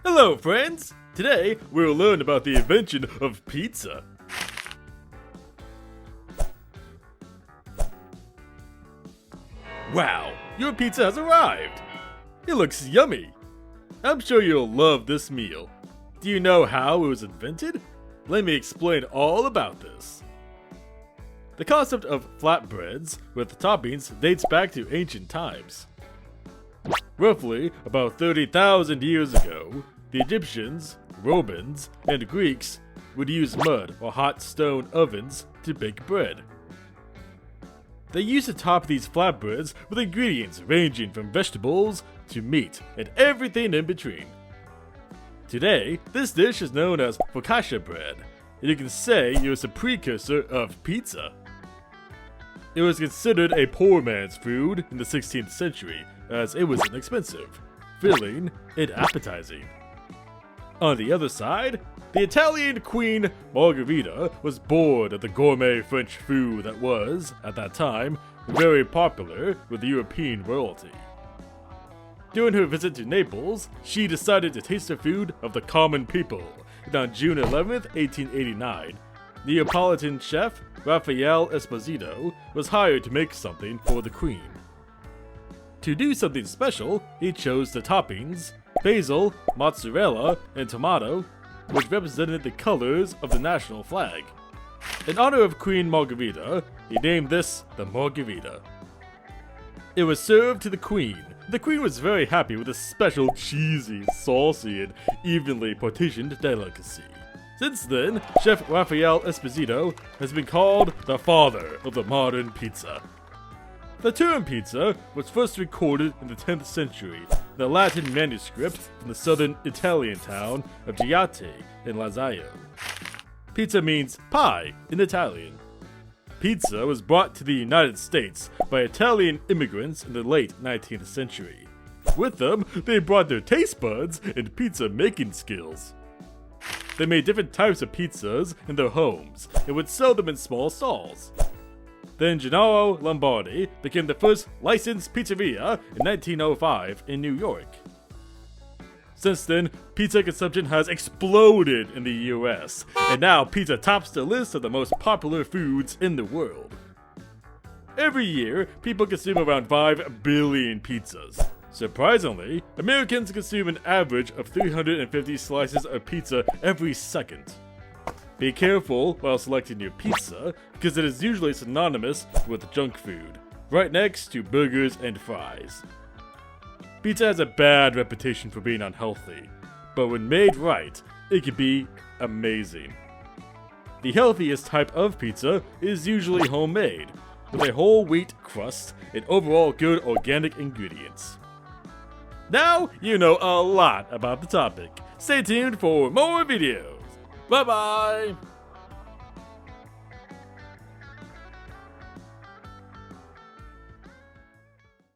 Hello friends! Today we'll learn about the invention of pizza. Wow, your pizza has arrived! It looks yummy! I'm sure you'll love this meal. Do you know how it was invented? Let me explain all about this. The concept of flatbreads with toppings dates back to ancient times. Roughly about 30,000 years ago, the Egyptians, Romans, and Greeks would use mud or hot stone ovens to bake bread. They used to top these flatbreads with ingredients ranging from vegetables to meat and everything in between. Today, this dish is known as focaccia bread, and you can say it was a precursor of pizza. It was considered a poor man's food in the 16th century as it was inexpensive, filling, and appetizing. On the other side, the Italian queen Margherita was bored of the gourmet French food that was, at that time, very popular with European royalty. During her visit to Naples, she decided to taste the food of the common people, and on June 11, 1889, Neapolitan chef Raffaele Esposito was hired to make something for the queen. To do something special, he chose the toppings basil, mozzarella, and tomato, which represented the colors of the national flag. In honor of Queen Margherita, he named this the margherita. It was served to the queen. The queen was very happy with this special cheesy, saucy, and evenly partitioned delicacy. Since then, Chef Raffaele Esposito has been called the father of the modern pizza. The term pizza was first recorded in the 10th century in a Latin manuscript from the southern Italian town of Giate in Lazio. Pizza means pie in Italian. Pizza was brought to the United States by Italian immigrants in the late 19th century. With them, they brought their taste buds and pizza making skills. They made different types of pizzas in their homes and would sell them in small stalls. Then Gennaro Lombardi became the first licensed pizzeria in 1905 in New York. Since then, pizza consumption has exploded in the US, and now pizza tops the list of the most popular foods in the world. Every year, people consume around 5 billion pizzas. Surprisingly, Americans consume an average of 350 slices of pizza every second. Be careful while selecting your pizza, because it is usually synonymous with junk food, right next to burgers and fries. Pizza has a bad reputation for being unhealthy, but when made right, it can be amazing. The healthiest type of pizza is usually homemade, with a whole wheat crust and overall good organic ingredients. Now you know a lot about the topic. Stay tuned for more videos. Bye-bye!